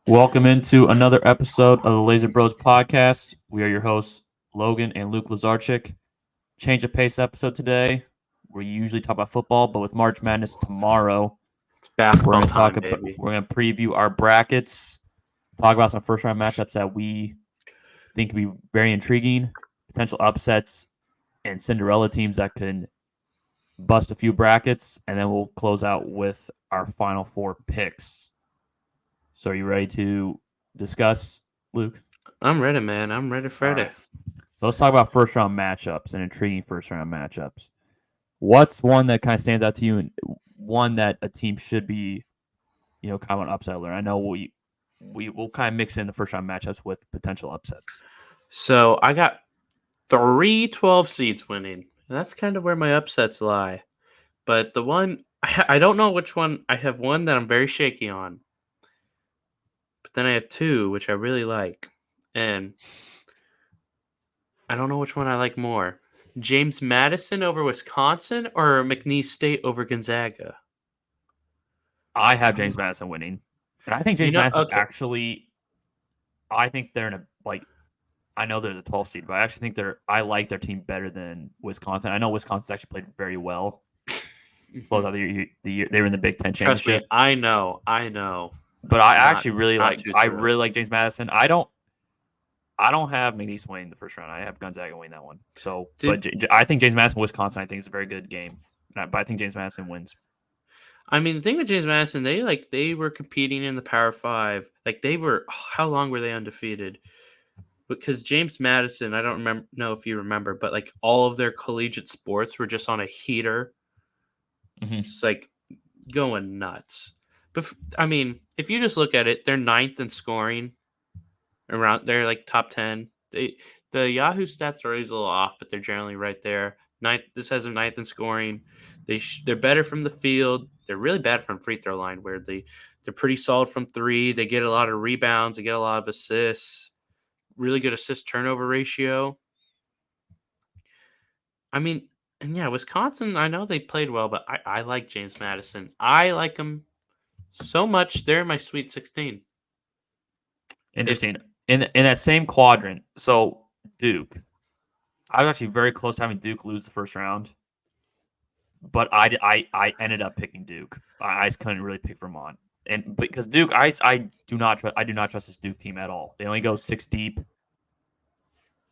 Welcome into another episode of the Laser Bros podcast. We are your hosts, Logan and Luke Lazarchik. Change of pace episode today. We usually talk about football, but with March Madness tomorrow, It's we're basketball going to talk time, about baby. we're going to preview our brackets, talk about some first round matchups that we think could be very intriguing, potential upsets, and Cinderella teams that can bust a few brackets, and then we'll close out with our final four picks. So, are you ready to discuss, Luke? I'm ready, man. I'm ready for All it. right. So let's talk about first round matchups and intriguing first round matchups. What's one that kind of stands out to you and one that a team should be, kind of an upset alert? I know we will kind of mix in the first round matchups with potential upsets. So I got 3 12 seeds winning. That's kind of where my upsets lie. But the one, I don't know which one. I have one that I'm very shaky on. But then I have two, which I really like. And I don't know which one I like more. James Madison over Wisconsin or McNeese State over Gonzaga? I have James Madison winning. And I think James Madison's Okay. actually I think they're in a I know they're the 12th seed, but I actually think I like their team better than Wisconsin. I know Wisconsin's actually played very well. Close out the year they were in the Big Ten Trust me, championship. I know. But I Not actually really not like too I thrilled. really like James Madison. I don't have McNeese winning the first round. I have Gonzaga winning that one. So, but Dude, I think James Madison, Wisconsin, I think is a very good game. But I think James Madison wins. I mean, the thing with James Madison, they were competing in the Power Five. Like they were, how long were they undefeated? Because James Madison, I don't know if you remember, but like all of their collegiate sports were just on a heater, Mm-hmm. just like going nuts. But I mean, if you just look at it, they're ninth in scoring. They're like top 10. The Yahoo stats are always a little off, but they're generally right there. Ninth. This has them ninth in scoring. They're better from the field. They're really bad from free throw line. They're pretty solid from three. They get a lot of rebounds. They get a lot of assists. Really good assist turnover ratio. I mean, and yeah, Wisconsin. I know they played well, but I like James Madison. I like them so much. They're in my Sweet 16. If Interesting. In that same quadrant, so Duke. I was actually very close to having Duke lose the first round, but I ended up picking Duke. I just couldn't really pick Vermont, and because Duke, I do not trust this Duke team at all. They only go six deep.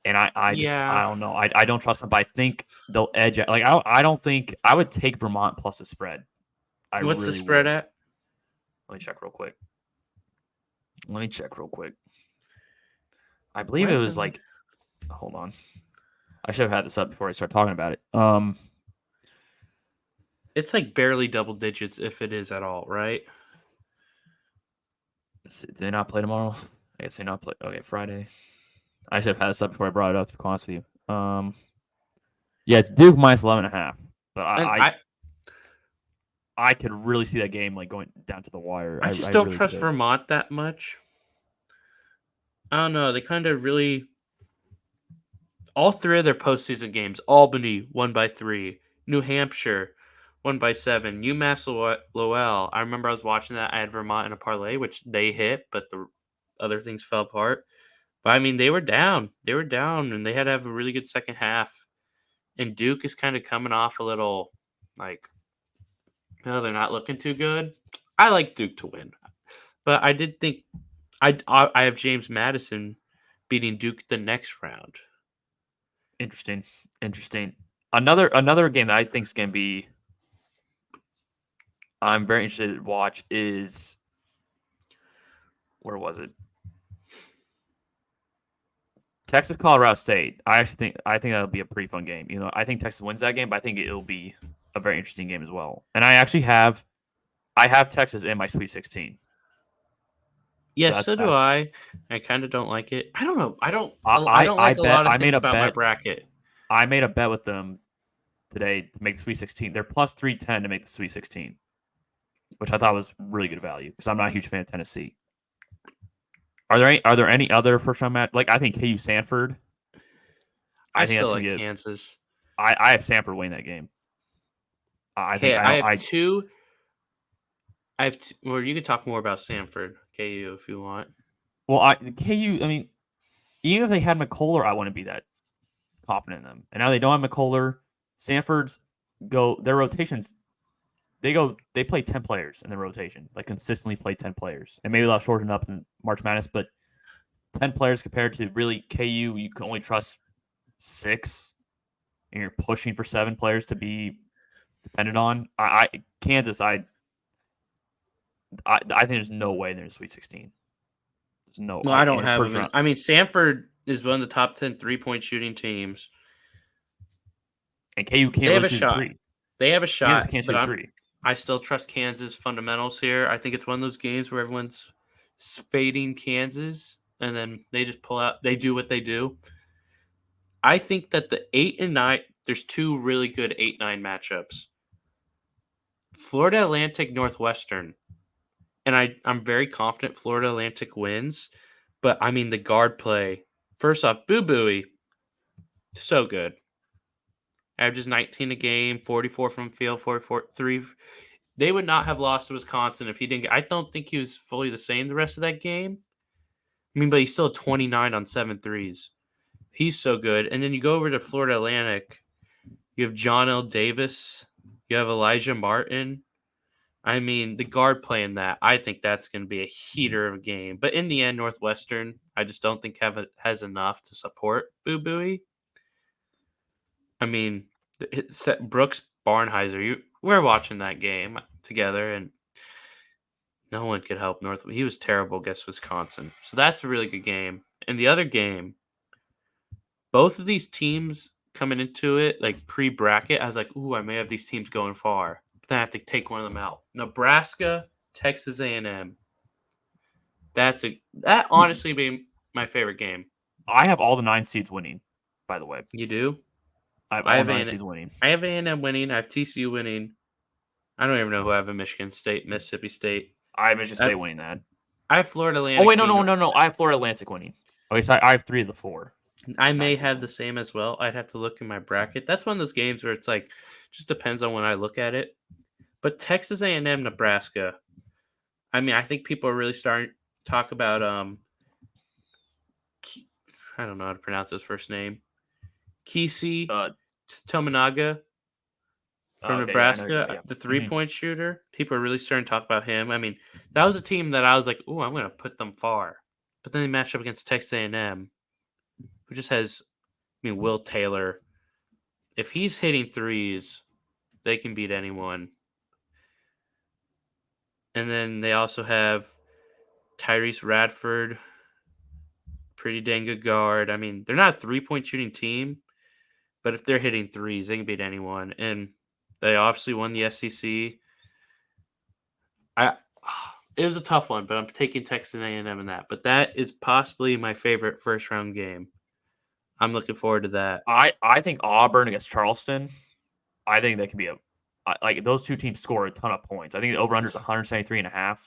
And I yeah, don't know. I don't trust them, but I think they'll edge it. Like I don't think I would take Vermont plus a spread. I what's the really spread would. at? Let me check real quick. Let me check real quick. I believe Why it is was it? like hold on. I should have had this up before I start talking about it. It's like barely double digits if it is at all, right? Did they not play tomorrow? I guess they not play. Okay, Friday. I should have had this up before I brought it up. To be honest with you. Yeah, it's Duke minus 11.5. But And I could really see that game like going down to the wire. I I just don't really trust could. Vermont that much. I don't know. They kind of really all three of their postseason games. Albany won by 3. New Hampshire won by 7. UMass Lowell. I remember I was watching that. I had Vermont in a parlay, which they hit, but the other things fell apart. But I mean, they were down. They were down, and they had to have a really good second half. And Duke is kind of coming off a little like, oh, they're not looking too good. I like Duke to win, but I did think I have James Madison beating Duke the next round. Interesting. Interesting. Another game that I think is gonna be I'm very interested to watch is where was it? Texas Colorado State. I think that'll be a pretty fun game. I think Texas wins that game, but I think it'll be a very interesting game as well. And I have Texas in my Sweet 16. So Yes, that's so do that's I. I kind of don't like it. I don't know. I I don't I like a bet lot of things about my bracket. I made a bet with them today to make the Sweet 16. They're plus 310 to make the Sweet 16, which I thought was really good value because I'm not a huge fan of Tennessee. Are there any other first round match? Like I think KU Sanford. I I think still that's gonna like be Kansas. I have Sanford winning that game. I think Okay, I I don't have two. Well, you can talk more about Samford, KU, if you want. Well, KU. I mean, even if they had McCullough, I wouldn't be that confident in them. And now they don't have McCullough. Sanford's their rotations. They play 10 players in the rotation, like consistently play 10 players. And maybe they'll shorten up in March Madness, but 10 players compared to really KU, you can only trust 6, and you're pushing for 7 players to be dependent on. Kansas, I think there's no way they're in Sweet 16. There's no Well, I don't in have first them. round. I mean, Samford is one of the top 10 3-point shooting teams. And KU can't They have really a shoot the shot. 3. They have a Kansas shot, can't but shoot the 3. I still trust Kansas fundamentals here. I think it's one of those games where everyone's fading Kansas, and then they just pull out. They do what they do. I think that the 8 and 9, there's 2 really good 8-9 matchups. Florida Atlantic Northwestern. And I'm very confident Florida Atlantic wins. But I mean the guard play. First off, Boo Booey, so good. Averages 19 a game, 44 from field, 44 3. They would not have lost to Wisconsin if he didn't. I don't think he was fully the same the rest of that game. I mean, but he's still 29 on 7 threes. He's so good. And then you go over to Florida Atlantic. You have John L. Davis. You have Elijah Martin. I mean, the guard playing that, I think that's going to be a heater of a game. But in the end, Northwestern, I just don't think has enough to support Boo Booey. I mean, Brooks Barnheiser, we're watching that game together, and no one could help North. He was terrible against Wisconsin. So that's a really good game. And the other game, both of these teams coming into it, like pre-bracket, I was like, ooh, I may have these teams going far. But then I have to take one of them out. Nebraska, Texas A&M. That honestly be my favorite game. I have all the 9 seeds winning, by the way. You do? I have I all have 9 seeds winning. I have A&M winning. I have TCU winning. I don't even know who I have in Michigan State, Mississippi State. I have Michigan State winning that. I have Florida Atlantic. Oh, wait, no. I have Florida Atlantic winning. Okay, so I have 3 of the 4. I may have the same as well. I'd have to look in my bracket. That's one of those games where it's like, just depends on when I look at it. But Texas A&M, Nebraska. I mean, I think people are really starting to talk about I don't know how to pronounce his first name. Kisi Tominaga from Nebraska, the 3-point shooter. People are really starting to talk about him. I mean, that was a team that I was like, "Oh, I'm going to put them far." But then they matched up against Texas A&M, who just has, Will Taylor. If he's hitting threes, they can beat anyone. And then they also have Tyrese Radford, pretty dang good guard. I mean, they're not a 3-point shooting team, but if they're hitting threes, they can beat anyone. And they obviously won the SEC. It was a tough one, but I'm taking Texas A&M in that. But that is possibly my favorite first round game. I'm looking forward to that. I think Auburn against Charleston. I think that could be like those two teams score a ton of points. I think the over under is 173.5.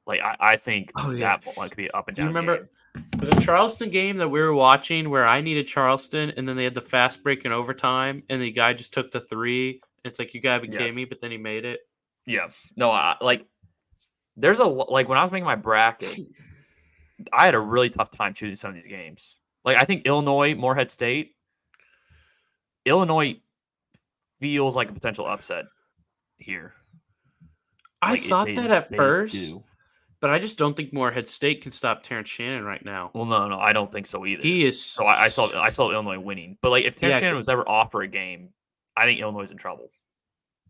Like I think that one could be up and down. Do you remember the Charleston game that we were watching where I needed Charleston and then they had the fast break in overtime and the guy just took the 3? It's like, you gotta be kidding me, but then he made it. Yeah. No, there's when I was making my bracket, I had a really tough time choosing some of these games. Like I think Illinois, Morehead State. Illinois feels like a potential upset here. I thought that at first, but I just don't think Morehead State can stop Terrence Shannon right now. Well, no, I don't think so either. He is. So I saw Illinois winning, but like if Terrence Shannon was ever off for a game, I think Illinois is in trouble.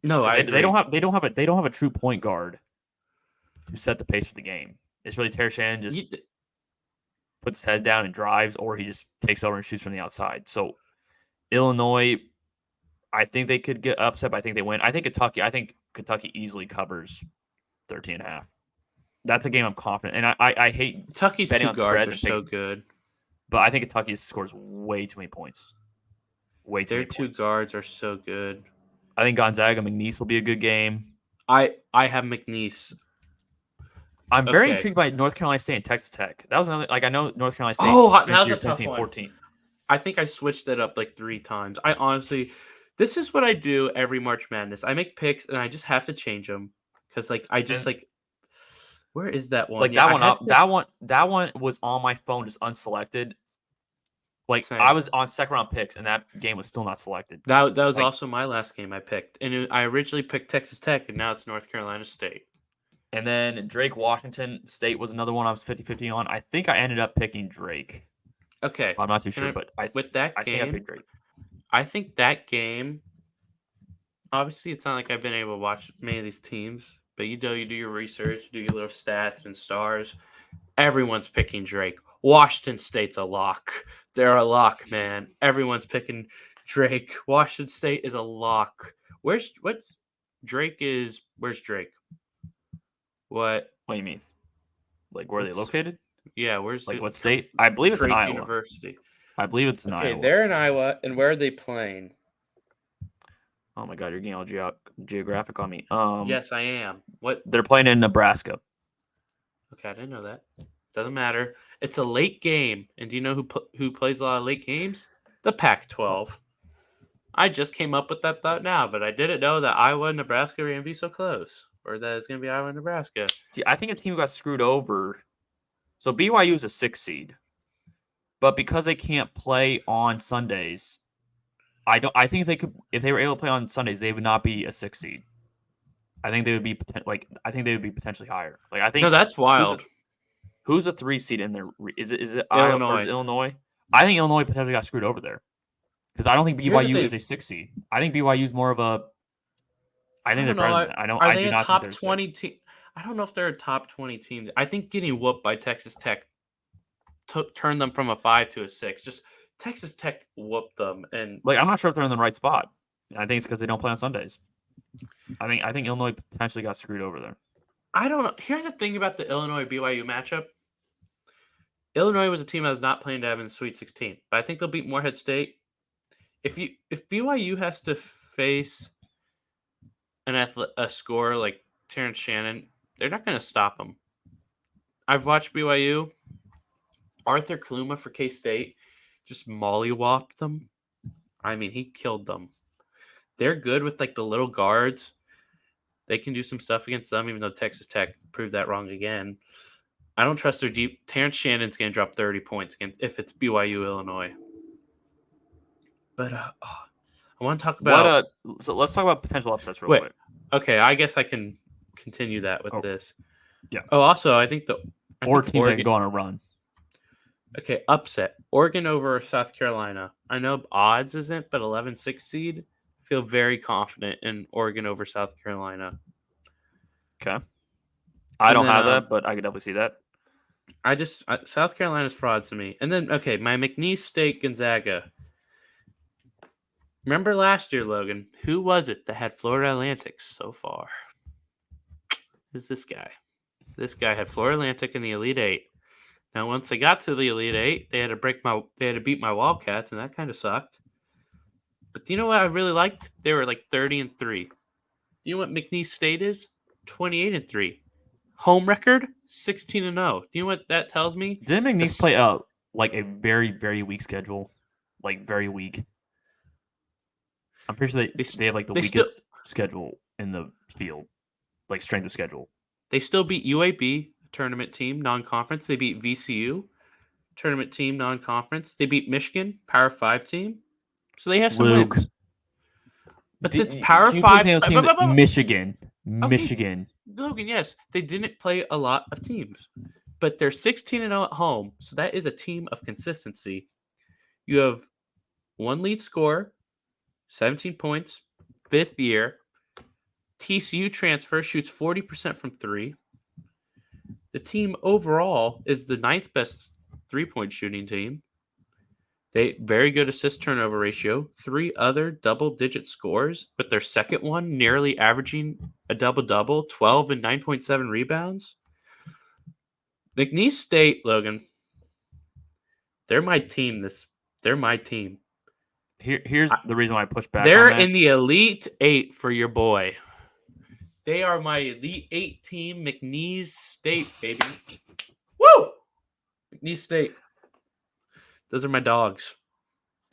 No, they don't have a true point guard to set the pace for the game. It's really Terrence Shannon just puts his head down and drives, or he just takes over and shoots from the outside. So Illinois, I think they could get upset, but I think they win. I think Kentucky easily covers 13.5. That's a game I'm confident. And I hate Kentucky's two guards are so good. But I think Kentucky scores way too many points. Their two guards are so good. I think Gonzaga McNeese will be a good game. I have McNeese. I'm very intrigued by North Carolina State and Texas Tech. That was another, I know North Carolina State. That was a tough 14. I think I switched it up like 3 times. This is what I do every March Madness. I make picks and I just have to change them because I just And, where is that one? like Yeah, that I one had up. That one was on my phone, just unselected. Like I same. was on second round picks, and that game was still not selected. That was Like, also my last game I picked, and I originally picked Texas Tech, and now it's North Carolina State. and then Drake Washington State was another one I was 50-50 on. I think I ended up picking Drake. Okay, I'm not too sure, but with that I think I game, picked Drake. I think that game. Obviously, it's not like I've been able to watch many of these teams, but you do your research, do your little stats and stars. Everyone's picking Drake. Washington State's a lock. They're a lock, man. Everyone's picking Drake. Washington State is a lock. Where's Drake is? Where's Drake? What? What do you mean? Like where are they What's located? yeah? Where's Like the what state? I believe it's in Drake Iowa. University? I believe it's in Okay, Iowa. they're in Iowa, and where are they playing? Oh my god, you're getting all geographic on me. Yes, I am. What? They're playing in Nebraska. Okay, I didn't know that. Doesn't matter. It's a late game, and do you know who plays a lot of late games? The Pac-12. I just came up with that thought now, but I didn't know that Iowa and Nebraska were going to be so close, or that it's going to be Iowa and Nebraska. See, I think a team got screwed over. So BYU is a 6 seed, but because they can't play on Sundays, I think if they were able to play on Sundays, they would not be a 6 seed. I think they would be potentially higher. Like I think No, that's wild. Who's the 3 seed in there? Is it Iowa or is it Illinois? I think Illinois potentially got screwed over there because I don't think BYU is a 6 seed. I think BYU is more of a. I think they're better than that. Are they a top 20 team? I don't know if they're a top 20 team. I think getting whooped by Texas Tech turned them from a 5 to a 6. Just Texas Tech whooped them, and I'm not sure if they're in the right spot. I think it's because they don't play on Sundays. I think Illinois potentially got screwed over there. I don't know. Here's the thing about the Illinois BYU matchup. Illinois was a team that was not playing to have in the Sweet 16, but I think they'll beat Morehead State. If BYU has to face a scorer like Terrence Shannon, they're not going to stop them. I've watched BYU. Arthur Kluma for K-State just mollywopped them. I mean, he killed them. They're good with the little guards. They can do some stuff against them, even though Texas Tech proved that wrong again. I don't trust their deep. Terrence Shannon's going to drop 30 points if it's BYU Illinois. But I want to talk about. So let's talk about potential upsets real quick. Okay, I guess I can continue that with this. Yeah. Oh, also, I think teams Oregon, that can go on a run. Okay, upset. Oregon over South Carolina. I know odds isn't, but 11-6 seed. I feel very confident in Oregon over South Carolina. Okay. I don't have that, but I could definitely see that. South Carolina's frauds to me. And then, okay, my McNeese State Gonzaga. Remember last year, Logan, who was it that had Florida Atlantic so far? Who's this guy? This guy had Florida Atlantic in the Elite Eight. Now, once they got to the Elite Eight, they had to beat my Wildcats, and that kind of sucked. But do you know what I really liked? They were 30-3. Do you know what McNeese State is? 28-3. Home record 16-0. Do you know what that tells me? Didn't McNeese play a very, very weak schedule? Very weak. I'm pretty sure they have the weakest schedule in the field, strength of schedule. They still beat UAB, tournament team, non-conference. They beat VCU, tournament team, non-conference. They beat Michigan, Power 5 team. So they have some wins. But it's Power 5. Michigan. Okay. Michigan. Logan, yes. They didn't play a lot of teams. But they're 16-0 at home. So that is a team of consistency. You have one lead scorer, 17 points, 5th year. TCU transfer shoots 40% from 3. The team overall is the 9th best 3-point shooting team. They very good assist turnover ratio. 3 other double-digit scores, with their second one nearly averaging a double-double, 12 and 9.7 rebounds. McNeese State, Logan, they're my team. They're my team. Here's the reason why I push back. They're in the Elite 8 for your boy. They are my Elite 8 team, McNeese State, baby. Woo! McNeese State. Those are my dogs.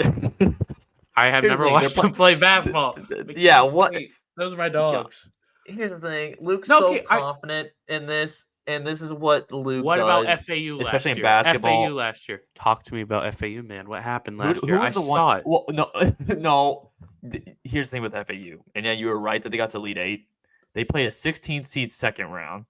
I have never watched them play basketball. Yeah, what? Those are my dogs. here's the thing. Luke's No, so okay, confident in this, and this is what Luke What about does, FAU especially last in year? FAU basketball. last year. Talk to me about FAU, man. What happened Who last year? who I was the one? saw it. Well, no, no. Here's the thing with FAU, and yeah, you were right that they got to Elite Eight. They played a 16 seed second round,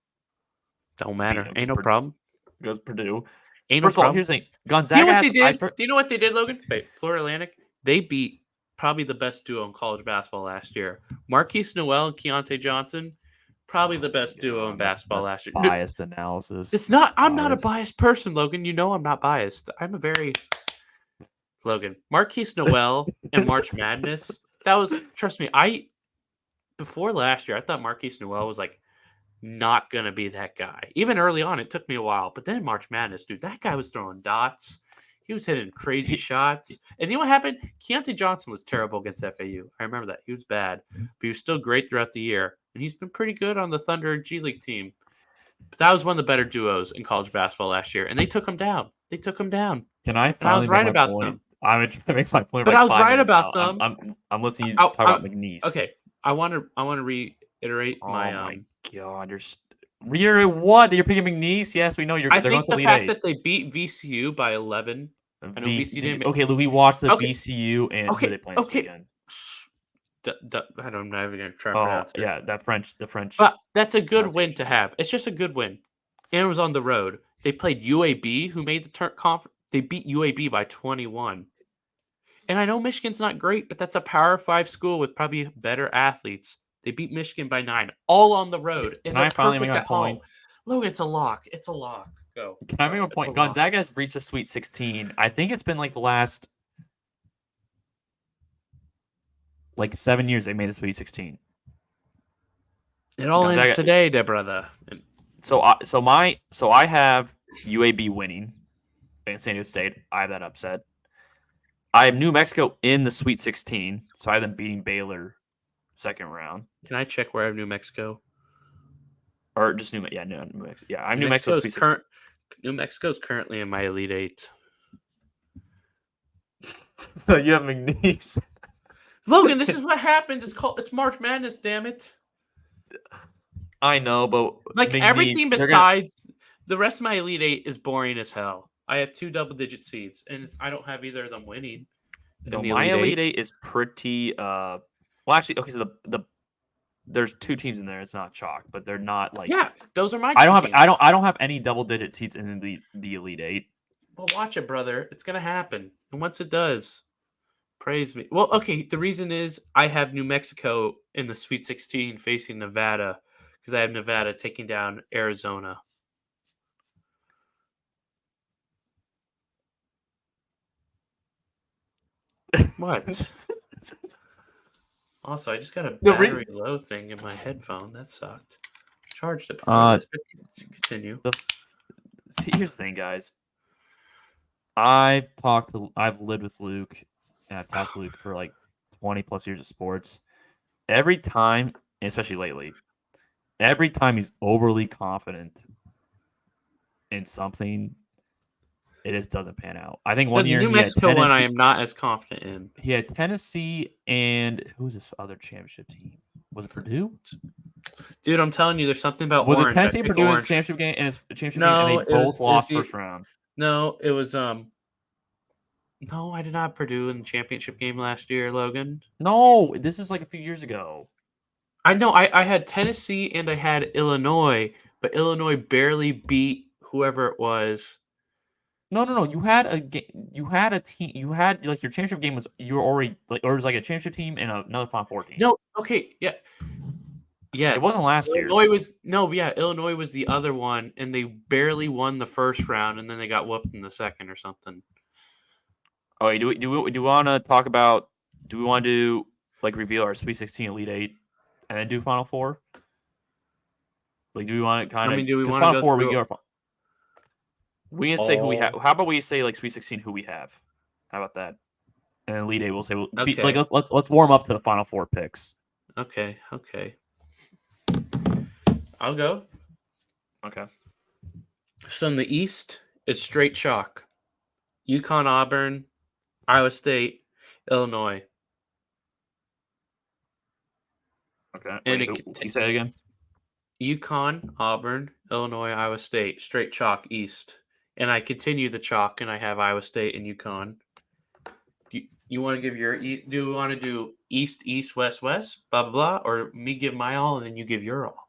Don't beat matter. them Ain't no problem. because Purdue. Ain't no First of all, problem. here's the thing. Do you know Gonzaga what has. they did? Do you know what they did, Logan? Wait, Florida Atlantic. They beat probably the best duo in college basketball last year. Marquise Noel and Keontae Johnson, probably the best duo in basketball last year. Biased analysis. It's not. I'm not a biased person, Logan. You know I'm not biased. I'm a very Logan. Marquise Noel and March Madness. That was trust me. Before last year, I thought Marquise Noel was like not gonna be that guy. Even early on, it took me a while. But then March Madness, dude, that guy was throwing dots. He was hitting crazy shots. And you know what happened? Keontae Johnson was terrible against FAU. I remember that. He was bad. But he was still great throughout the year. And he's been pretty good on the Thunder G League team. But that was one of the better duos in college basketball last year. And they took him down. Can I And I was finally make right my about point? them. I'm trying to make my point But like I was 5 minutes about now. them. I'm listening to you talk about McNeese. Okay. I want to reiterate Oh my my god, you're what? You're picking McNeese? Yes, we know I they're going think to the Elite fact Eight. that they beat VCU by 11. I know VCU didn't. Okay, we watched the Okay. VCU and who they playing this weekend. I don't know. I'm not even gonna try to Oh pronounce it. yeah, the French. But that's a good win to have. It's just a good win, and it was on the road. They played UAB, who made the conference. They beat UAB by 21. And I know Michigan's not great, but that's a Power 5 school with probably better athletes. They beat Michigan by 9, all on the road, and they're perfect at home. Logan, it's a lock. It's a lock. Go. Can I make a point? Gonzaga has reached the Sweet 16. I think it's been like the last 7 years they made the Sweet 16. It all ends today, dear brother. So I have UAB winning in San Diego State. I have that upset. I have New Mexico in the Sweet 16, so I have them beating Baylor second round. Can I check where I have New Mexico? Or just New Mexico. Yeah, I'm New Mexico's Sweet 16. New Mexico's currently in my Elite Eight. So you have McNeese. Logan, this is what happens. It's March Madness, damn it. I know, but McNeese, everything besides the rest of my Elite Eight is boring as hell. I have 2 double-digit seeds, and I don't have either of them winning. No, my Elite Eight is pretty. Well, actually, okay. So there's 2 teams in there. It's not chalk, but they're not like. Yeah, those are my. I don't have any double-digit seats in the Elite Eight. Well, watch it, brother. It's gonna happen, and once it does, praise me. Well, okay. The reason is I have New Mexico in the Sweet 16 facing Nevada because I have Nevada taking down Arizona. What? Also, I just got a battery low thing in my headphone. That sucked. Charged it before this, but continue. Here's the thing, guys. I've lived with Luke, and I've talked to Luke for like 20 plus years of sports. Every time, especially lately, every time he's overly confident in something, it just doesn't pan out. I think one year New Mexico one I am not as confident in. He had Tennessee and who's this other championship team? Was it Purdue? Dude, I'm telling you, there's something about was Orange. It Tennessee and Purdue in his championship game and they both lost first round. No, it was No, I did not have Purdue in the championship game last year, Logan. No, this was like a few years ago. I know. I had Tennessee and I had Illinois, but Illinois barely beat whoever it was. No. You had a team. You had like your championship game was you were already like or it was like a championship team and another Final Four team. No, okay, yeah. It wasn't last year. Illinois was the other one, and they barely won the first round, and then they got whooped in the second or something. Oh, do we want to talk about? Do we want to like reveal our Sweet 16 Elite 8 and then do Final Four? Like, do we want to kind of? do we want Final to go Four? through? We can say who we have. How about we say like Sweet 16 who we have? How about that? And Elite 8 we'll say like let's warm up to the Final Four picks. Okay. I'll go. Okay. So in the East, it's straight chalk. UConn, Auburn, Iowa State, Illinois. Okay. And Wait, it can you say that again? UConn, Auburn, Illinois, Iowa State, straight chalk East. And I continue the chalk, and I have Iowa State and UConn. You want to give your do you want to do East, West, blah blah blah, or me give my all and then you give your all?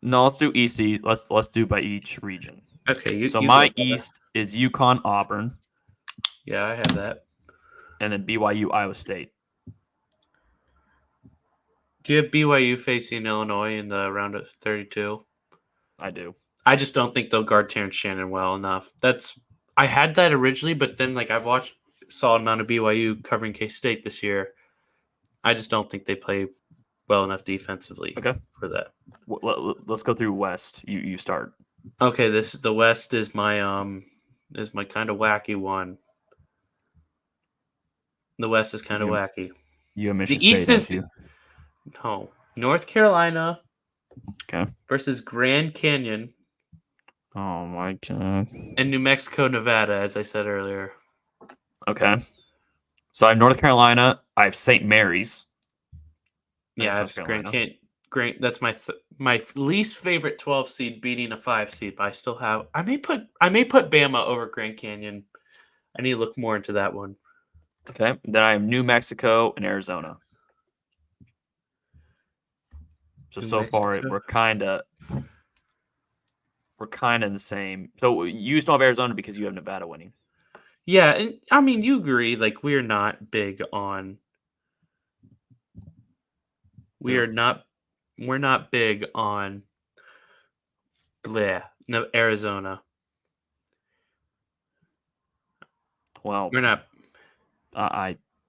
No, let's do EC. Let's do by each region. Okay, So you go, my brother. East is UConn, Auburn, Yeah, I have that. and then BYU, Iowa State. Do you have BYU facing Illinois in the round of 32? I do. I just don't think they'll guard Terrence Shannon well enough. I had that originally, but then I've watched a solid amount of BYU covering K-State this year. I just don't think they play well enough defensively Okay. for that. Let's go through West. You start. Okay, the West is my kind of wacky one. The West is kind of wacky. You have Michigan The East State, is don't you? no North Carolina Okay. versus Grand Canyon Oh my god. and New Mexico, Nevada, as I said earlier. Okay. So I have North Carolina. I have St. Mary's. Yeah, That's I North have Carolina. Grand. That's my least favorite 12 seed beating a 5 seed. But I still have. I may put Bama over Grand Canyon. I need to look more into that one. Okay. Then I have New Mexico and Arizona. So far we're kind of in the same. So you still have Arizona because you have Nevada winning. Yeah, and I mean you agree. We're not big on. We're not big on. No, Arizona. Well, We're not.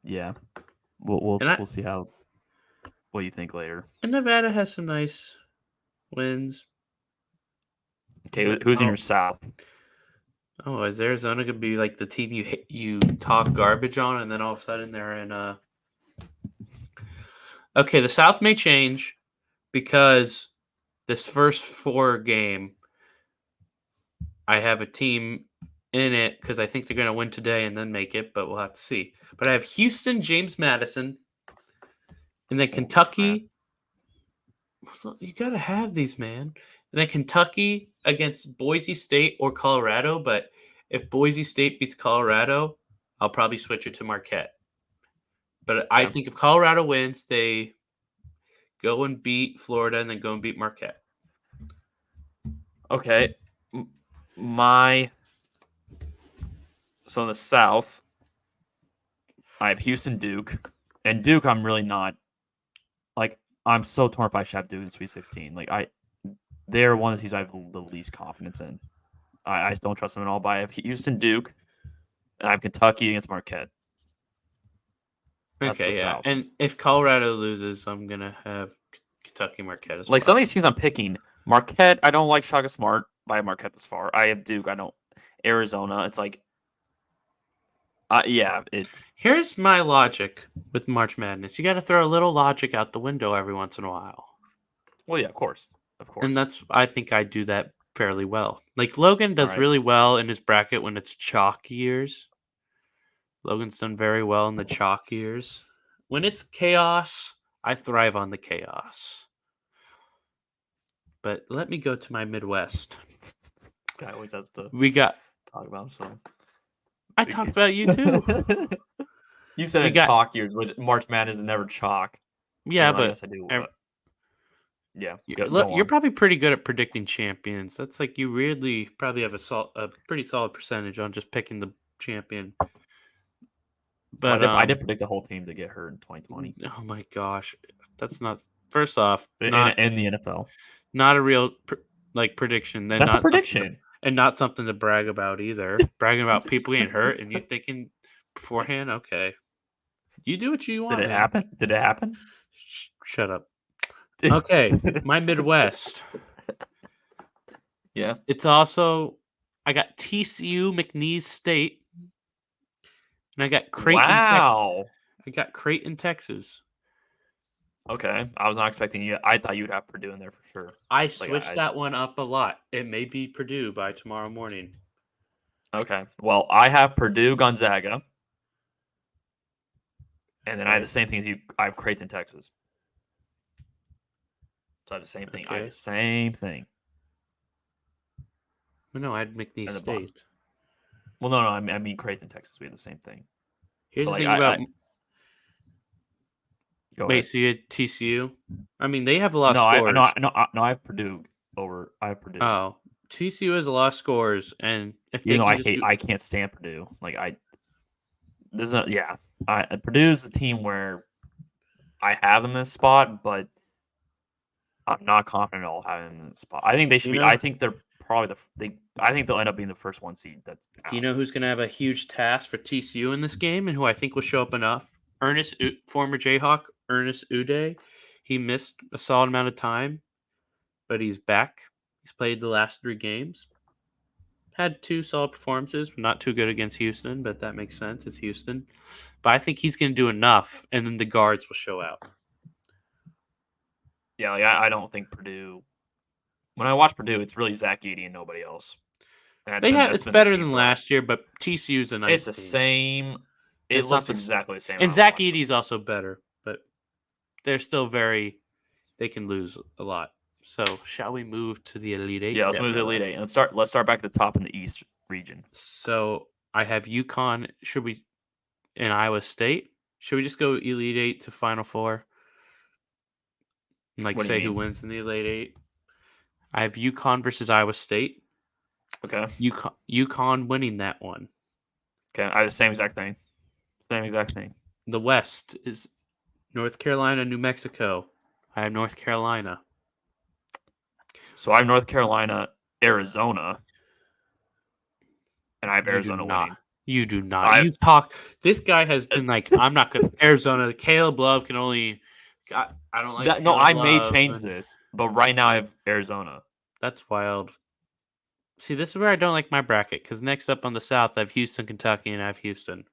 Yeah. And We'll see what you think later. And Nevada has some nice wins. Okay, who's in your South? Oh, is Arizona gonna be like the team you talk garbage on, and then all of a sudden they're in Okay, the South may change because this first 4 game, I have a team in it because I think they're gonna win today and then make it, but we'll have to see. But I have Houston, James Madison, and then Kentucky. You gotta have these, man. And then Kentucky against Boise State or Colorado. But if Boise State beats Colorado, I'll probably switch it to Marquette. But I think if Colorado wins, they go and beat Florida and then go and beat Marquette. Okay. So in the South, I have Houston, Duke. And Duke, I'm really not. I'm so torn if I should have Duke in Sweet 16. They're one of the teams I have the least confidence in. I don't trust them at all. But I have Houston, Duke, and I have Kentucky against Marquette. That's Okay, the yeah. South. And if Colorado loses, I'm gonna have Kentucky, Marquette as well. Some of these teams I'm picking, Marquette, I don't like Shaka Smart. I have Marquette this far. I have Duke. I don't. Arizona, it's it's. Here's my logic with March Madness. You got to throw a little logic out the window every once in a while. Well, yeah, of course. And I think I do that fairly well. Logan does really well in his bracket when it's chalk years. Logan's done very well in the chalk years. When it's chaos, I thrive on the chaos. But let me go to my Midwest. Guy always has to talk about himself. I talked about you too. You said chalk years, which March Madness is never chalk. Yeah, but I guess I do. Yeah, you're probably pretty good at predicting champions. That's you really probably have a pretty solid percentage on just picking the champion. But I did predict the whole team to get hurt in 2020. Oh my gosh, that's not. First off, in the NFL, not a real prediction. Then that's a prediction, and not something to brag about either. Bragging about people getting hurt and you thinking beforehand. Okay, you do what you want. Did it happen? Shut up. Okay, my Midwest. Yeah, it's also I got TCU, McNeese State, and I got Creighton. Wow, I got Creighton, Texas. Okay, I was not expecting you. I thought you'd have Purdue in there for sure. I switched that one up a lot. It may be Purdue by tomorrow morning. Okay, well, I have Purdue, Gonzaga, and then I have the same thing as you. I have Creighton, Texas. So I have the same thing. I Okay. have the same thing. Well, no, I had McNeese At the bottom. State. Well, no, I mean Creighton, Texas. We have the same thing. Here's But, the like, thing about. Go Wait, ahead. so you had TCU? I mean, they have a lot of No, scores. I have Purdue over. I have Purdue. Oh, TCU has a lot of scores, and if they Even though can I just hate, I can't stand Purdue. Like this is yeah. Purdue's the team where I have them in this spot, but I'm not confident at all having them in this spot. I think they should be. I think they're probably I think they'll end up being the first 1 seed. That's out. Do you know who's going to have a huge task for TCU in this game, and who I think will show up enough? Former Jayhawk Ernest Uday. He missed a solid amount of time, but he's back. He's played the last 3 games. Had 2 solid performances. Not too good against Houston, but that makes sense. It's Houston. But I think he's going to do enough, and then the guards will show out. Yeah, like, I don't think Purdue. When I watch Purdue, it's really Zach Edey and nobody else. And It's better than last year, but TCU's a nice It's the team. same. It looks exactly the same. And Zach Edey's also better, but they're still they can lose a lot. So shall we move to the Elite Eight? Yeah, let's move to the Elite Eight. Let's start back at the top in the East region. So I have UConn. Should we in Iowa State? Should we just go Elite Eight to Final Four? And say who wins in the Elite Eight? I have UConn versus Iowa State. Okay. UConn winning that one. Okay, I have the same exact thing. Same exact thing. The West is North Carolina, New Mexico. I have North Carolina. So I have North Carolina, Arizona, and I have Arizona winning. You do not. You've talked. This guy has been like, I'm not going to Arizona. Caleb Love can only. I don't like that. No, I may change this, but right now I have Arizona. That's wild. See, this is where I don't like my bracket, because next up on the South, I have Houston, Kentucky, and I have Houston.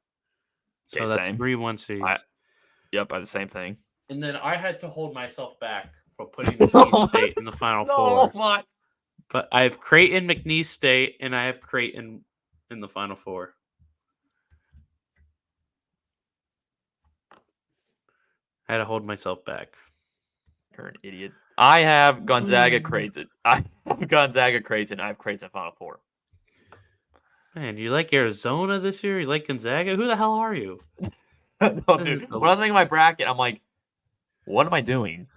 So that's same. 3 1-seeds. Yep, I have the same thing. And then I had to hold myself back for putting McNeese State in the Final Four. My. But I have Creighton, McNeese State, and I have Creighton in the Final Four. I had to hold myself back. You're an idiot. I have Gonzaga, Creighton. I have Gonzaga, Creighton. I have Creighton Final Four. Man, you like Arizona this year? You like Gonzaga? Who the hell are you? No, dude. When I was making my bracket, I'm like, what am I doing?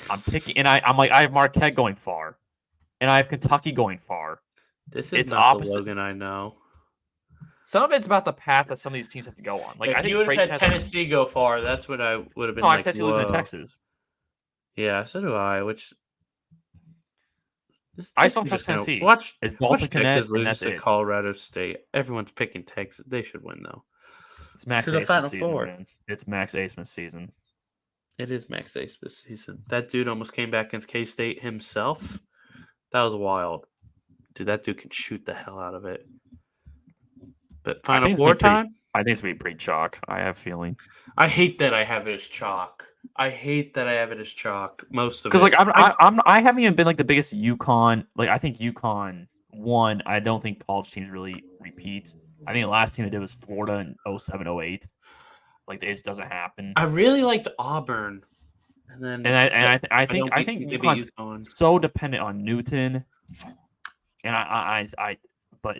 I'm picking, and I'm like, I have Marquette going far, and I have Kentucky going far. This is not opposite. The Logan I know. Some of it's about the path that some of these teams have to go on. Like, if you would have had Tennessee go far, that's what I would have been. No, I have Tennessee losing to Texas. Yeah, so do I. Which I still trust Tennessee. Watch Texas lose to Colorado State. Everyone's picking Texas. They should win though. It's Max Ace's season, man. It's Max Ace's season. It is Max Ace's season. That dude almost came back against K-State himself. That was wild. Dude, that dude can shoot the hell out of it. But Final Four time? I think it's going to be pretty chalk. I have a feeling. I hate that I have it as chalk. Most of it. Because I haven't even been like the biggest UConn. Like, I think UConn won. I don't think college teams really repeat. I think the last team that did was Florida in 07-08. Like, it just doesn't happen. I really liked Auburn. And I think UConn's so dependent on Newton. And but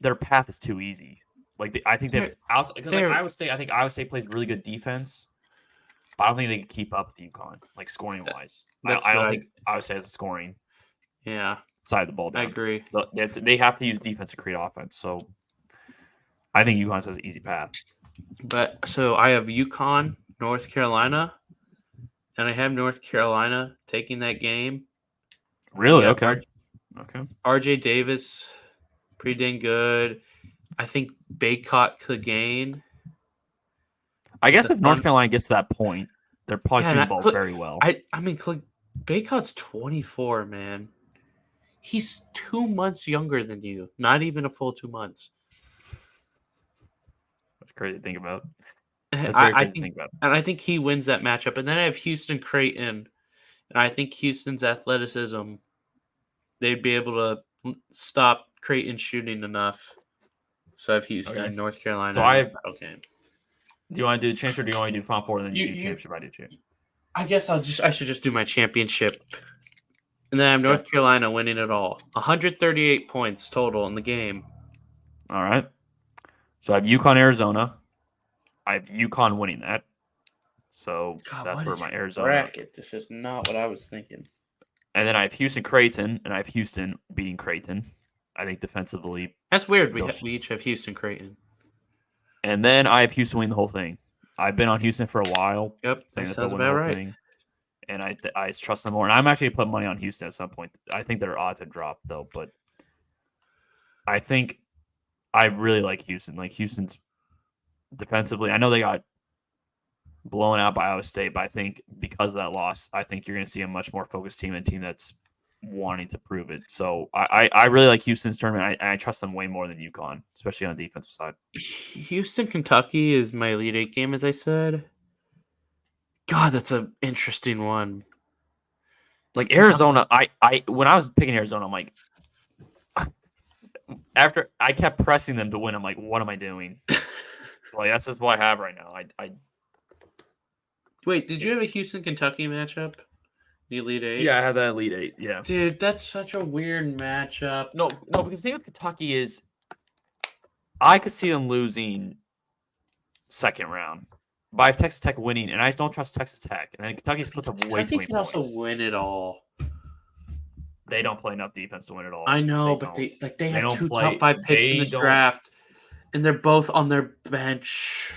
their path is too easy. Like, I think Iowa State. I think Iowa State plays really good defense, but I don't think they can keep up with UConn, like scoring wise. I don't think Iowa State has the scoring. Yeah, side of the ball down. I agree. They have to use defense to create offense. So I think UConn has an easy path. But so I have UConn, North Carolina, and I have North Carolina taking that game. Really? Okay. RJ Davis, pretty dang good. I think Baycott could gain. I guess if North Carolina gets to that point, they're probably shooting the ball very well. I mean, Baycott's 24, man. He's 2 months younger than you. Not even a full 2 months. That's crazy to think about. And I think he wins that matchup. And then I have Houston Creighton. And I think Houston's athleticism, they'd be able to stop Creighton shooting enough. So I have Houston, North Carolina. So I have. Okay. Do you want to do the championship, or do you want to do Final Four and then you do championship? I do championship. I guess I should just do my championship And then I have North Carolina winning it all. 138 points total in the game. All right. So I have UConn, Arizona. I have UConn winning that. So God, that's what where is my your Arizona. bracket? This is not what I was thinking. And then I have Houston, Creighton, and I have Houston beating Creighton. I think defensively. That's weird. We each have Houston, Creighton. And then I have Houston winning the whole thing. I've been on Houston for a while. Yep, saying that that they'll sounds win the whole about right. thing. And I trust them more. And I'm actually putting money on Houston at some point. I think their odds have dropped though, but I think I really like Houston. Like Houston's defensively, I know they got blown out by Iowa State, but I think because of that loss, I think you're going to see a much more focused team and team that's wanting to prove it. So I really like Houston's tournament. I trust them way more than UConn, especially on the defensive side. Houston, Kentucky is my Elite Eight game, as I said. God, that's an interesting one. Like Arizona, I when I was picking Arizona, I'm like, after I kept pressing them to win, I'm like, what am I doing? Like that's just what I have right now. I Wait, did you have a Houston, Kentucky matchup? The Elite Eight? Yeah, I have that Elite Eight. Yeah. Dude, that's such a weird matchup. No, because the thing with Kentucky is I could see them losing second round. But I have Texas Tech winning, and I just don't trust Texas Tech. And then Kentucky splits up way too Kentucky many can points. also win it all. They don't play enough defense to win it all. I know, they have two top 5 picks in this draft, and they're both on their bench.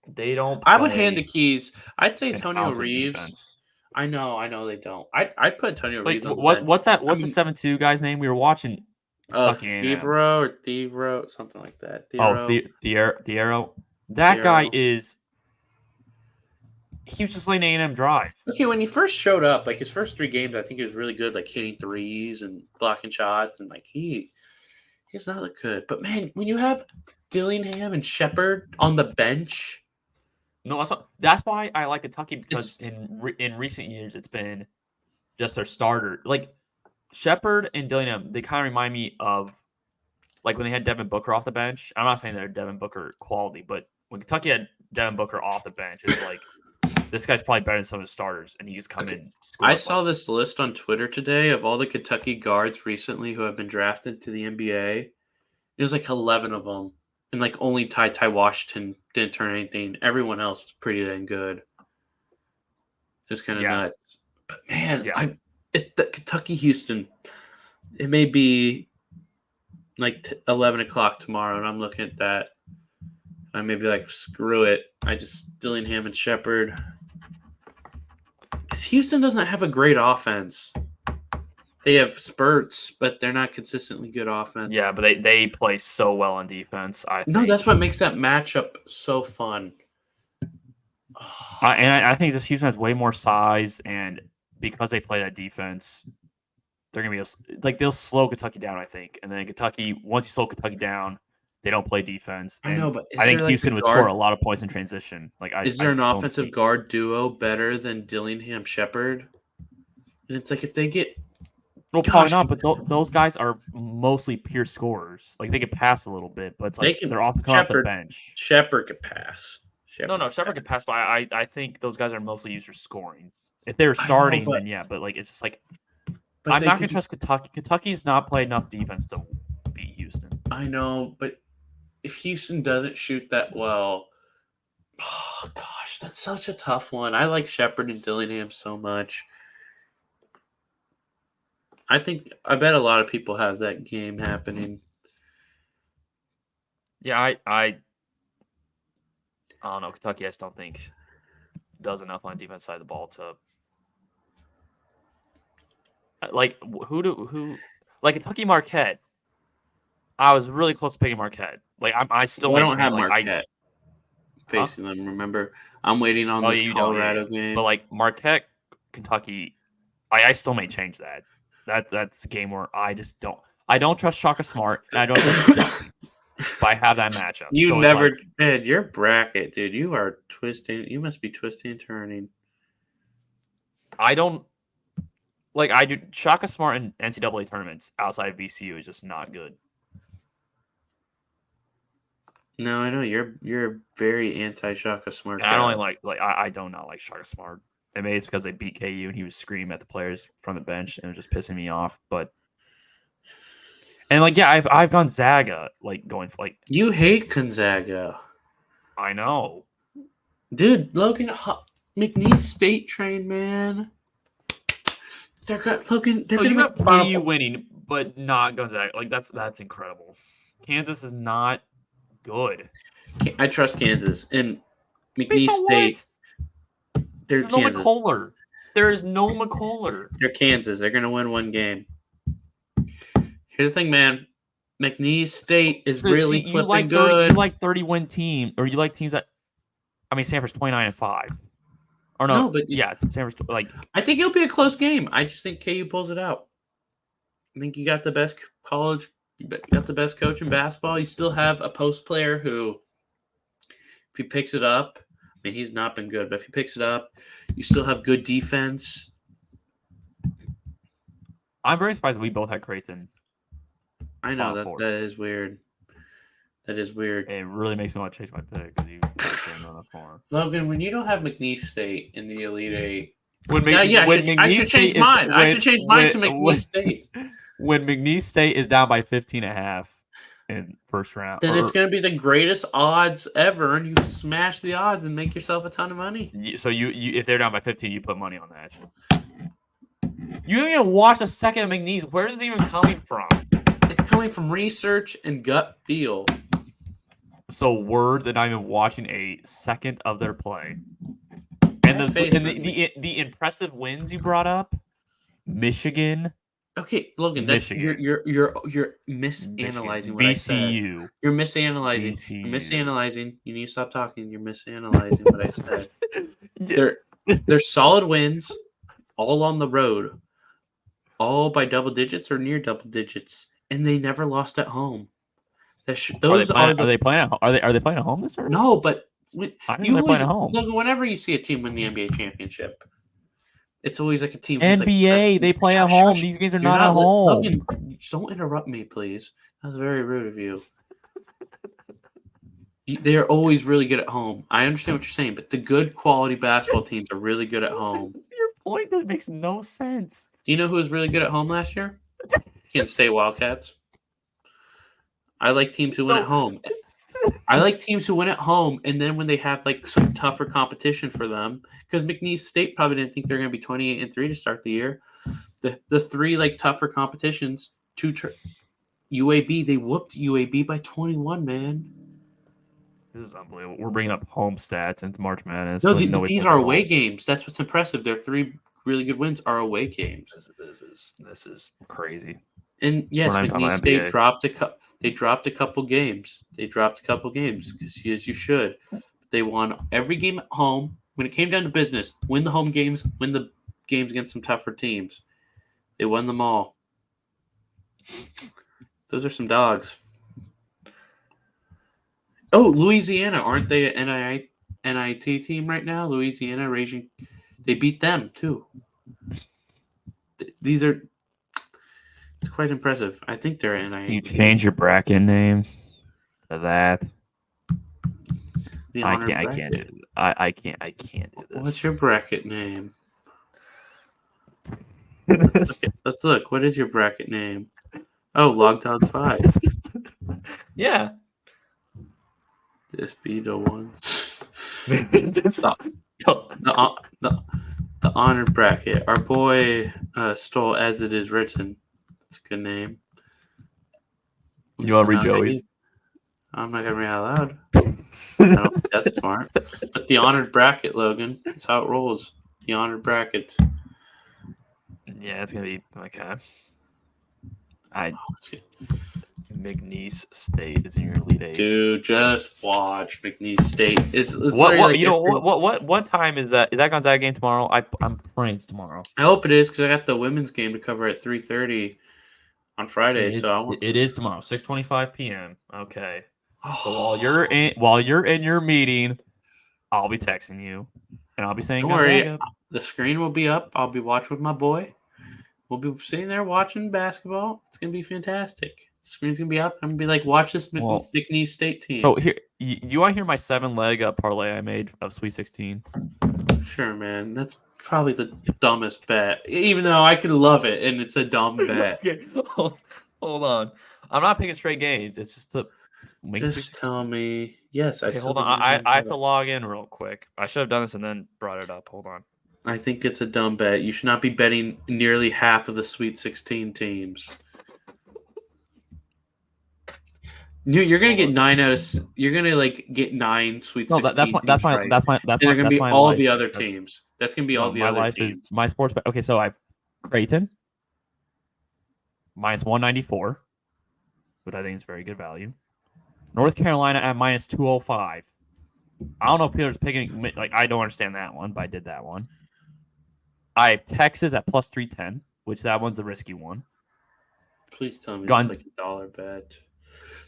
They don't. I would hand the keys. I'd say Antonio Reeves. Defense. I know they don't. I'd put Antonio Reeves on the bench. What's that? What's a 7-2 guy's name? We were watching Thevero, something like that. Thiero. That guy is. He was just letting A&M drive. Okay, when he first showed up, like his first 3 games, I think he was really good, like hitting threes and blocking shots, and like he's not look good. But man, when you have Dillingham and Shepard on the bench, no, that's why I like Kentucky, because in recent years it's been just their starter. Like Shepard and Dillingham, they kind of remind me of like when they had Devin Booker off the bench. I'm not saying they're Devin Booker quality, but when Kentucky had Devin Booker off the bench, it's like this guy's probably better than some of his starters, and he just come in. I saw this list on Twitter today of all the Kentucky guards recently who have been drafted to the NBA. It was like 11 of them, and like only Ty Washington didn't turn anything. Everyone else was pretty dang good. It's kind of nuts. But man, the Kentucky Houston, it may be like 11 o'clock tomorrow, and I'm looking at that. I may be like, screw it. I just Dillingham and Shepard. Because Houston doesn't have a great offense. They have spurts, but they're not consistently good offense. Yeah, but they play so well on defense. No, that's what makes that matchup so fun. I think this Houston has way more size, and because they play that defense, they're gonna be like they'll slow Kentucky down. I think, and then Kentucky, once you slow Kentucky down, they don't play defense. I know, but I think Houston would score a lot of points in transition. Like, is there an offensive guard duo better than Dillingham Shepard? And it's like if they get, well, probably not. But those guys are mostly pure scorers. Like they could pass a little bit, but it's like they're also coming off the bench. Shepard could pass. Shepard could pass. But I think those guys are mostly used for scoring. If they're starting, then yeah. But like it's just like I'm not gonna trust Kentucky. Kentucky's not played enough defense to beat Houston. I know, but if Houston doesn't shoot that well, oh gosh, that's such a tough one. I like Shepard and Dillingham so much. I bet a lot of people have that game happening. Yeah, I don't know. Kentucky, I just don't think does enough on the defense side of the ball to like like Kentucky Marquette. I was really close to picking Marquette. Like I still don't have Marquette facing them. Remember, I'm waiting on this Colorado game. But like Marquette, Kentucky, I still may change that. That's a game where I just don't. I don't trust Shaka Smart, and I don't trust Kentucky. But I have that matchup. You never did. Your bracket, dude. You are twisting. You must be twisting and turning. I don't like. I do Shaka Smart in NCAA tournaments outside of VCU is just not good. No, I know you're very anti Shaka Smart. And I don't like I do not like Shaka Smart. And maybe it's because they beat KU and he was screaming at the players from the bench and it was just pissing me off. But I've Gonzaga going for You hate Gonzaga. I know. Dude, McNeese State train, man. They're going So you to have KU winning, but not Gonzaga. That's incredible. Kansas is not good. I trust Kansas and McNeese Based on State. what? They're There's no Kansas. McCullough. There is no McCullough. They're Kansas. They're going to win one game. Here's the thing, man. McNeese State is really flipping good. You like 30-win team, or you like teams that. I mean, Stanford's 29-5. Or no, but Stanford's I think it'll be a close game. I just think KU pulls it out. I think you got the best college. You got the best coach in basketball. You still have a post player who, if he picks it up, I mean, he's not been good, but if he picks it up, you still have good defense. I'm very surprised that we both had Creighton. I know that is weird. That is weird. It really makes me want to change my pick because you on the floor. Logan, when you don't have McNeese State in the Elite Eight, I should change mine. I should change mine to McNeese State. When McNeese State is down by 15.5 in first round, then it's going to be the greatest odds ever, and you smash the odds and make yourself a ton of money. So you if they're down by 15, you put money on that. You haven't even watched a second of McNeese. Where is it even coming from? It's coming from research and gut feel. So words and not even watching a second of their play. And the impressive wins you brought up, Michigan. Okay, Logan, you're misanalyzing what I said. VCU. You're misanalyzing. VCU. You're misanalyzing. You need to stop talking. You're misanalyzing what I said. They're solid wins, all on the road, all by double digits or near double digits, and they never lost at home. Are they playing at home this tournament? No, but they're playing at home. Look, whenever you see a team win the NBA championship, it's always like a team. NBA, they play at home. These games are not at home. Logan, don't interrupt me, please. That's very rude of you. They're always really good at home. I understand what you're saying, but the good quality basketball teams are really good at home. Your point that makes no sense. Do you know who was really good at home last year? Kansas State Wildcats. I like teams who win at home. I like teams who win at home, and then when they have some tougher competition for them, because McNeese State probably didn't think they're going to be 28-3 to start the year. The three tougher competitions, UAB, they whooped UAB by 21, man. This is unbelievable. We're bringing up home stats into March Madness. No, these are away games. That's what's impressive. Their three really good wins are away games. This is crazy. And yes, McNeese State dropped a couple. They dropped a couple games. Because as you should. They won every game at home. When it came down to business, win the home games, win the games against some tougher teams. They won them all. Those are some dogs. Oh, Louisiana. Aren't they an NIT team right now? Louisiana raging. They beat them, too. These are... It's quite impressive. I think they're NIT. Can you change your bracket name to that? I can't do this. I can't do this. What's your bracket name? Let's look. What is your bracket name? Oh, Log Dog 5. Yeah. Just be the ones. The honored bracket. Our boy stole As It Is Written. That's a good name. You want to read Joey's? I'm not going to read out loud. I don't think that's smart. But the honored bracket, Logan. That's how it rolls. The honored bracket. Yeah, it's going to be okay. McNeese State is in your Elite Eight. Dude, just watch McNeese State. What time is that? Is that Gonzaga game tomorrow? I'm praying it's tomorrow. I hope it is because I got the women's game to cover at 3:30 on Friday. It is tomorrow, 6:25 p.m. Okay. So while you're in your meeting, I'll be texting you, and I'll be saying, "Don't worry, the screen will be up. I'll be watching with my boy. We'll be sitting there watching basketball. It's gonna be fantastic. The screen's gonna be up. I'm gonna be like, watch this McNeese State team." So here, you want to hear my 7-leg parlay I made of Sweet 16? Sure, man. That's probably the dumbest bet. Even though I could love it, and it's a dumb bet. Okay, hold on. I'm not picking straight games. It's just to make Sweet Just 16. tell me. Yes, I Okay, still hold on. think it's a dumb I have bet. to log in real quick. I should have done this and then brought it up. Hold on. I think it's a dumb bet. You should not be betting nearly half of the Sweet 16 teams. You're gonna Hold get on. 9 out of. You're gonna get 9 Sweet No, 16 teams right, and they're gonna that's be my all life. the other That's teams. That's gonna be all no, the my other life is teams. my sports bet. Okay, so I have Creighton minus 194, which I think is very good value. North Carolina at minus 205. I don't know if Peter's picking. Like, I don't understand that one, but I did that one. I have Texas at plus 310, which that one's a risky one. Please tell me it's Guns like a dollar bet.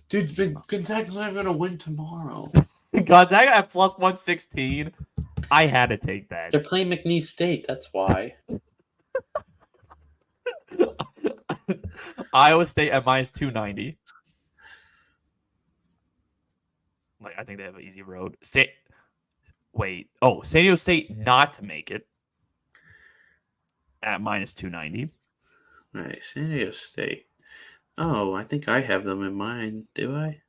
Dude, Gonzaga's not gonna win tomorrow. Gonzaga at plus 116. I had to take that. They're playing McNeese State. That's why. Iowa State at minus 290. Like, I think they have an easy road. San Diego State not to make it at minus 290. Right, San Diego State. Oh, I think I have them in mind. Do I?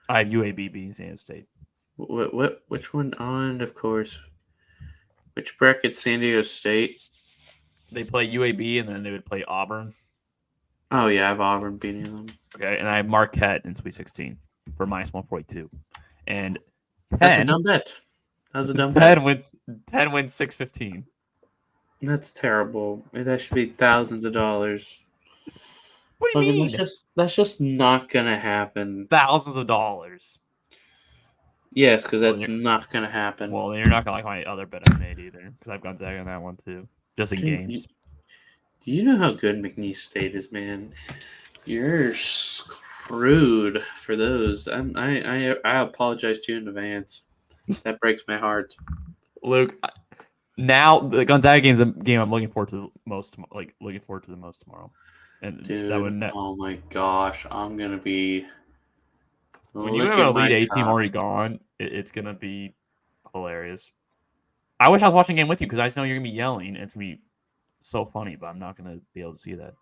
I have UAB beating San Diego State. Which one on? Of course. Which bracket? San Diego State. They play UAB and then they would play Auburn. Oh yeah, I have Auburn beating them. Okay, and I have Marquette in Sweet 16 for minus 142. And 10, That's a dumb bet. That was a dumb 10 bet. wins 615. That's terrible. That should be thousands of dollars. What do you Logan, mean? that's just not gonna happen. Thousands of dollars. Yes, because that's not gonna happen. Well, then you're not gonna like my other bet I made either, because I've Gonzaga on that one too, just in Dude, games. Do you know how good McNeese State is, man? You're screwed for those. I apologize to you in advance. That breaks my heart. Luke, now the Gonzaga game's a game I'm looking forward to the most. Looking forward to the most tomorrow. And Dude, that would oh my gosh, I'm gonna be when you have licking an my Elite 8 team already chops. gone, it's gonna be hilarious. I wish I was watching a game with you because I just know you're gonna be yelling. And it's gonna be so funny, but I'm not gonna be able to see that.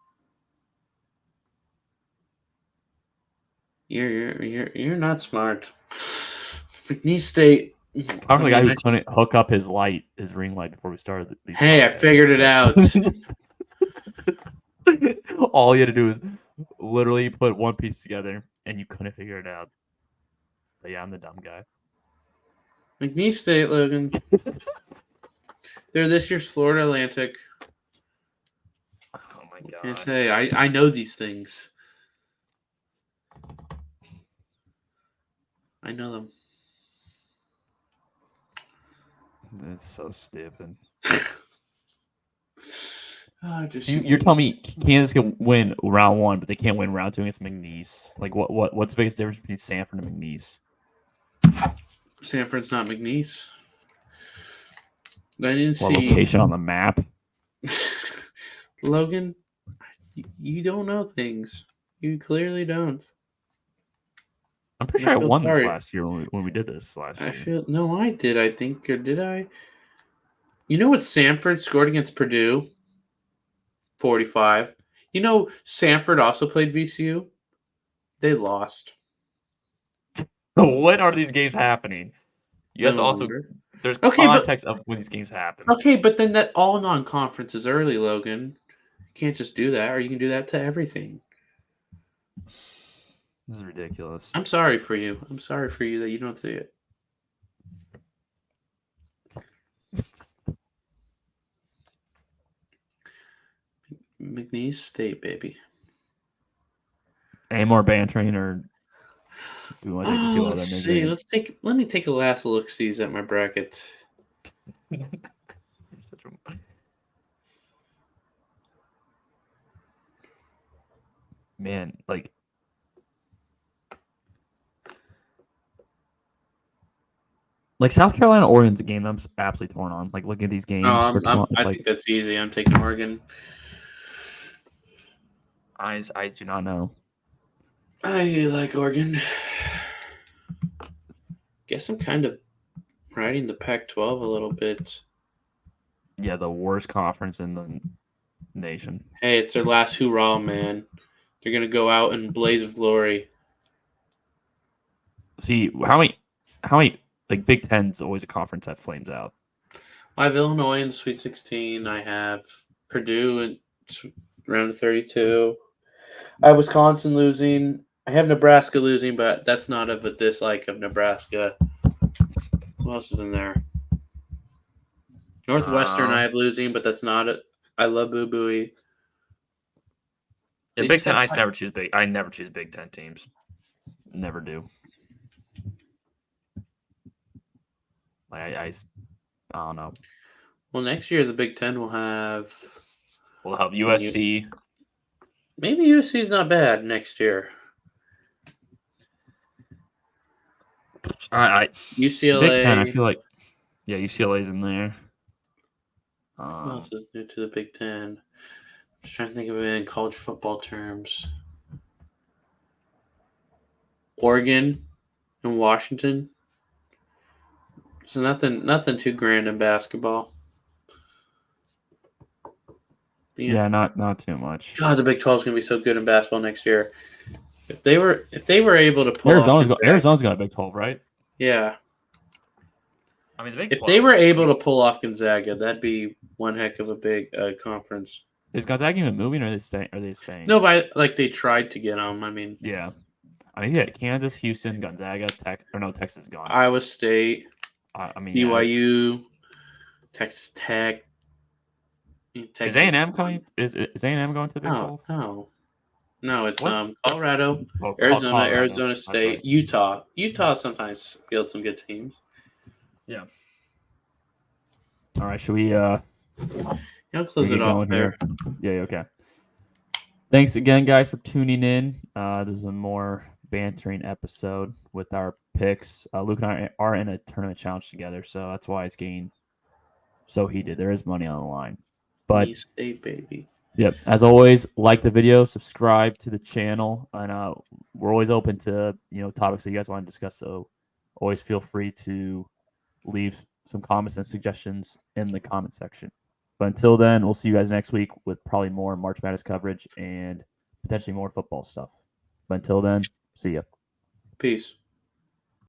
You're not smart. McNeese State. Talking to the guy who couldn't hook up his ring light before we started. Hey, I figured it out. All you had to do is literally put one piece together, and you couldn't figure it out. But yeah, I'm the dumb guy. McNeese State, Logan. They're this year's Florida Atlantic. Oh my god! Can I say I know these things. I know them. It's so stupid. You're telling me Kansas can win round 1, but they can't win round 2 against McNeese? Like, what's the biggest difference between Sanford and McNeese? Sanford's not McNeese. I didn't see location on the map. Logan, you don't know things. You clearly don't. I'm pretty sure I won this last year when we did this last year. No, I did. I think, or did I? You know what Sanford scored against Purdue? 45. You know, Sanford also played VCU. They lost. When are these games happening? You have to also. There's context of when these games happen. Okay, but then that all non-conference is early, Logan. You can't just do that, or you can do that to everything. This is ridiculous. I'm sorry for you. I'm sorry for you that you don't see it. McNeese State, baby. Any more bantering, or do we want to take let's see. Let me take a last look-sees at my bracket. Man, like South Carolina, Oregon's a game I'm absolutely torn on. Like, looking at these games. I think that's easy. I'm taking Oregon. I do not know. I like Oregon. Guess I'm kind of riding the Pac-12 a little bit. Yeah, the worst conference in the nation. Hey, it's their last hurrah, man. They're gonna go out in blaze of glory. See how many like Big Ten's always a conference that flames out. I have Illinois in the Sweet 16. I have Purdue in round of 32. I have Wisconsin losing. I have Nebraska losing, but that's not of a dislike of Nebraska. Who else is in there? Northwestern I have losing, but that's not it. I love Boo Booey. In They Big just Ten, have I never choose Big Ten teams. Never do. I don't know. Well, next year the Big Ten will have We'll have USC. maybe USC's not bad next year. I UCLA. Big Ten. I feel like UCLA's in there. Who else is new to the Big Ten? Just trying to think of it in college football terms. Oregon and Washington. So nothing too grand in basketball. Yeah, not too much. God, the Big 12 is going to be so good in basketball next year. If they were able to pull off Arizona's got a Big 12, right? Yeah. I mean, the Big If 12, they were able to pull off Gonzaga, that'd be one heck of a big conference. Is Gonzaga even moving, or are they staying? No, but they tried to get them. I mean, yeah. I mean, you had Kansas, Houston, Gonzaga, Texas is gone. Iowa State, BYU, Texas Tech. Is A&M coming? Is A&M going to the Big 12? No, it's What? Colorado, Arizona, Colorado. Arizona State, right. Utah. Utah sometimes fields some good teams. Yeah. All right, should we Close it off there. Yeah, okay. Thanks again, guys, for tuning in. This is a more bantering episode with our picks. Luke and I are in a tournament challenge together, so that's why it's getting so heated. There is money on the line. But State, baby. Yep. As always, like the video, subscribe to the channel, and we're always open to topics that you guys want to discuss. So always feel free to leave some comments and suggestions in the comment section. But until then, we'll see you guys next week with probably more March Madness coverage and potentially more football stuff. But until then, see ya. Peace.